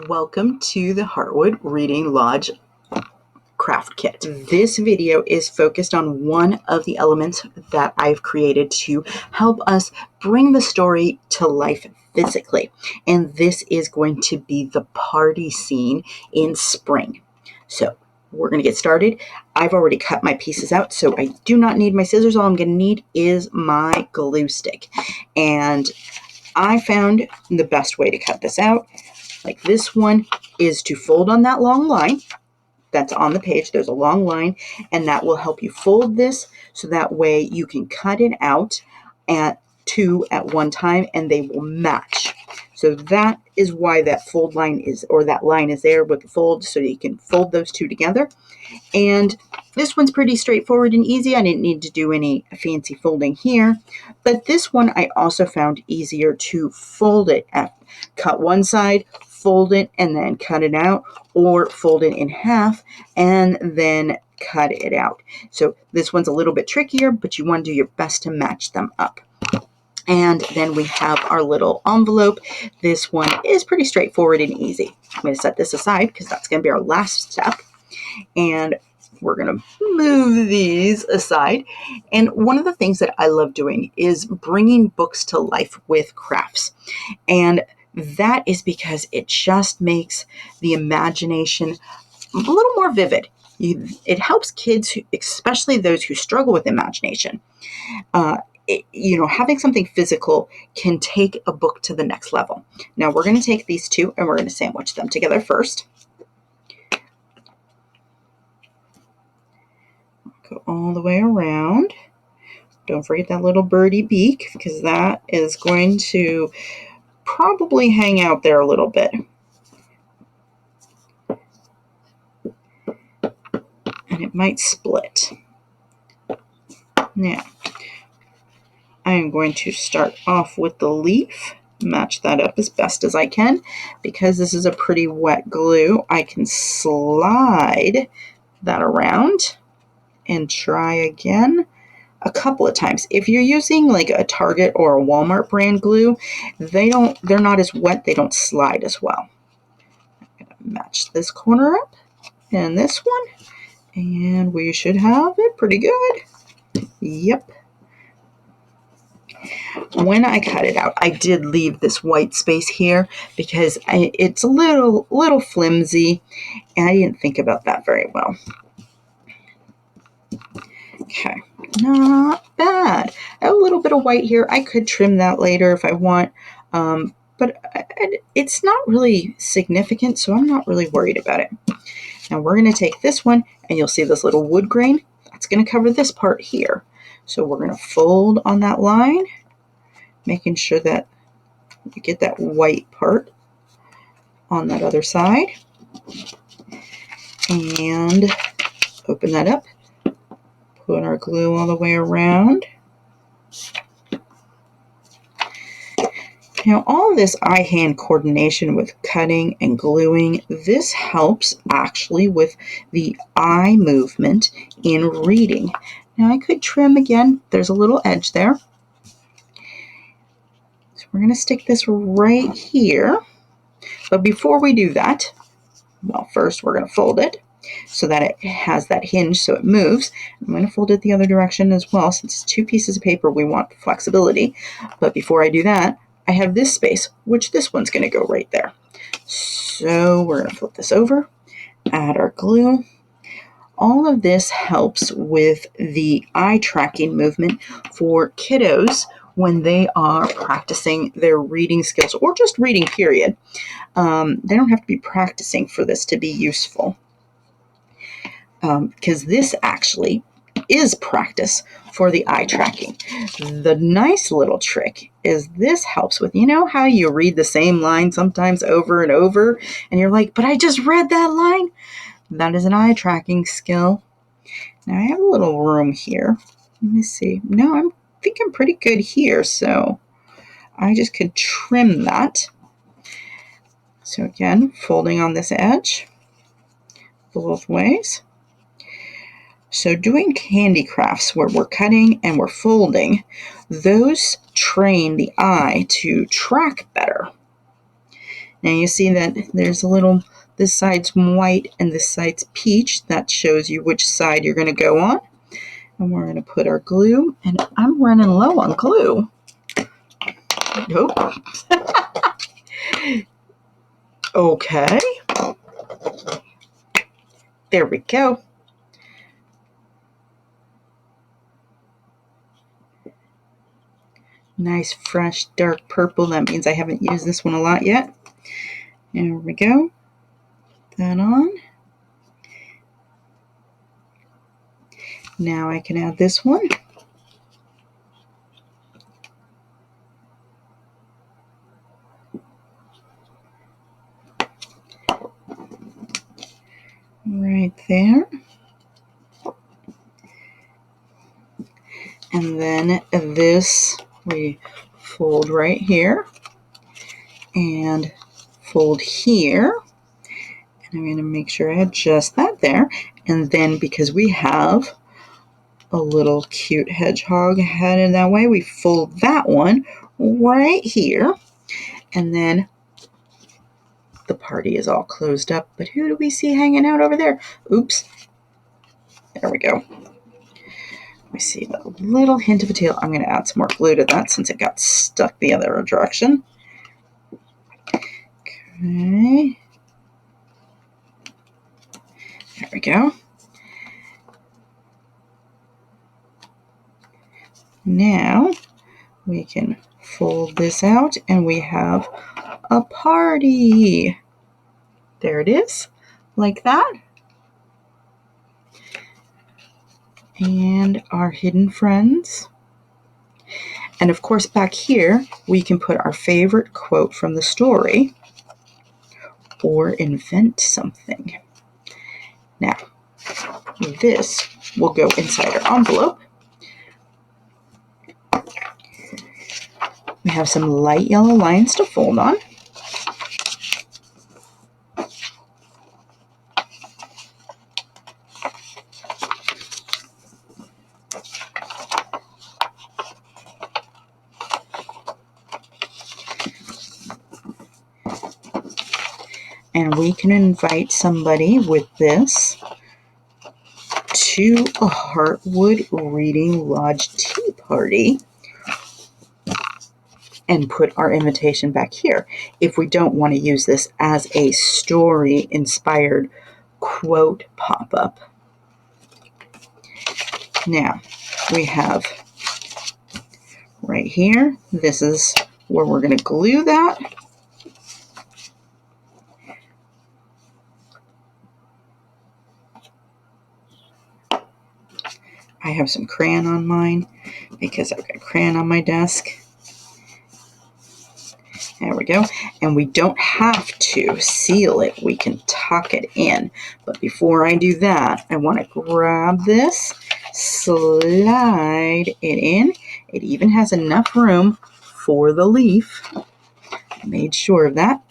Welcome to the Heartwood Reading Lodge craft kit. This video is focused on one of the elements that I've created to help us bring the story to life physically. And this is going to be the party scene in spring. So we're going to get started. I've already cut my pieces out, so I do not need my scissors. All I'm going to need is my glue stick. And I found the best way to cut this out, like this one, is to fold on that long line that's on the page. There's a long line, and that will help you fold this so that way you can cut it out at two at one time and they will match. So that is why that fold line is, or that line is there with the fold, so you can fold those two together. And this one's pretty straightforward and easy. I didn't need to do any fancy folding here, but this one I also found easier to fold it at. Cut one side, fold it, and then cut it out, or fold it in half and then cut it out. So this one's a little bit trickier, but you want to do your best to match them up. And then we have our little envelope. This one is pretty straightforward and easy. I'm going to set this aside because that's going to be our last step. And we're going to move these aside. And one of the things that I love doing is bringing books to life with crafts. And that is because it just makes the imagination a little more vivid. It helps kids, especially those who struggle with imagination. Having something physical can take a book to the next level. Now we're going to take these two and we're going to sandwich them together first. Go all the way around. Don't forget that little birdie beak, because that is going to probably hang out there a little bit. And it might split. Now, I am going to start off with the leaf, match that up as best as I can. Because this is a pretty wet glue, I can slide that around and try again a couple of times. If you're using like a Target or a Walmart brand glue, they're not as wet, they don't slide as well. I'm going to match this corner up and this one, and we should have it pretty good. Yep. When I cut it out, I did leave this white space here because it's a little flimsy, and I didn't think about that very well. Okay, not bad. I have a little bit of white here. I could trim that later if I want, but it's not really significant, so I'm not really worried about it. Now we're going to take this one, and you'll see this little wood grain. That's going to cover this part here. So we're going to fold on that line, making sure that you get that white part on that other side. And open that up. Put our glue all the way around. Now, all of this eye-hand coordination with cutting and gluing, this helps actually with the eye movement in reading. Now, I could trim again. There's a little edge there. So we're going to stick this right here. But before we do that, well, first we're going to fold it so that it has that hinge so it moves. I'm going to fold it the other direction as well. Since it's two pieces of paper, we want flexibility. But before I do that, I have this space, which this one's going to go right there. So we're going to flip this over, add our glue. All of this helps with the eye tracking movement for kiddos when they are practicing their reading skills, or just reading, period. They don't have to be practicing for this to be useful. Because this actually is practice for the eye tracking. The nice little trick is this helps with, how you read the same line sometimes over and over, and you're like, but I just read that line. That is an eye tracking skill. Now I have a little room here. Let me see. No, I think I'm pretty good here, so I just could trim that. So again, folding on this edge both ways. So doing handicrafts where we're cutting and we're folding, those train the eye to track better. Now you see that there's a little, this side's white and this side's peach. That shows you which side you're going to go on. And we're going to put our glue, and I'm running low on glue. Oh. Okay. There we go. Nice, fresh, dark purple. That means I haven't used this one a lot yet. There we go. That on. Now I can add this one. Right there. And then this we fold right here and fold here. And I'm going to make sure I adjust that there. And then because we have a little cute hedgehog headed that way, we fold that one right here. And then the party is all closed up. But who do we see hanging out over there? Oops. There we go. We see a little hint of a tail. I'm going to add some more glue to that since it got stuck the other direction. Okay. There we go. Now we can fold this out and we have a party. There it is, like that. And our hidden friends. And of course back here we can put our favorite quote from the story or invent something. Now this will go inside our envelope. We have some light yellow lines to fold on. And we can invite somebody with this to a Heartwood Reading Lodge tea party and put our invitation back here. If we don't want to use this as a story-inspired quote pop-up. Now, we have right here, this is where we're going to glue that. I have some crayon on mine because I've got crayon on my desk. There we go. And we don't have to seal it. We can tuck it in. But before I do that, I want to grab this, slide it in. It even has enough room for the leaf. I made sure of that.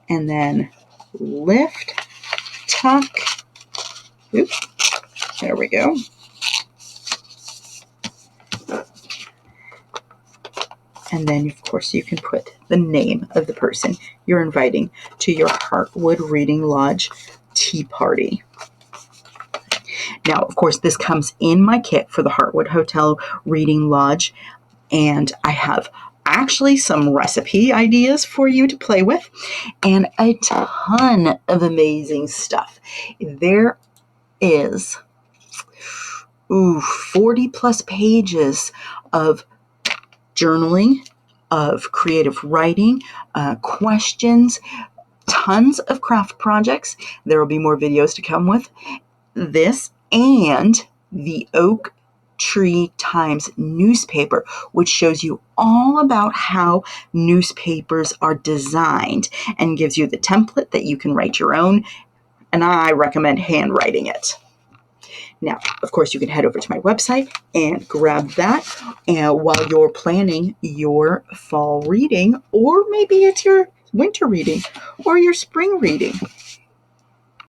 And then lift, tuck. Oops. There we go. And then, of course, you can put the name of the person you're inviting to your Heartwood Reading Lodge tea party. Now, of course, this comes in my kit for the Heartwood Hotel Reading Lodge. And I have actually some recipe ideas for you to play with and a ton of amazing stuff. There is 40 plus pages of journaling, of creative writing, questions, tons of craft projects. There will be more videos to come with this and the Oak Tree Times newspaper, which shows you all about how newspapers are designed and gives you the template that you can write your own. And I recommend handwriting it. Now, of course, you can head over to my website and grab that while you're planning your fall reading, or maybe it's your winter reading or your spring reading.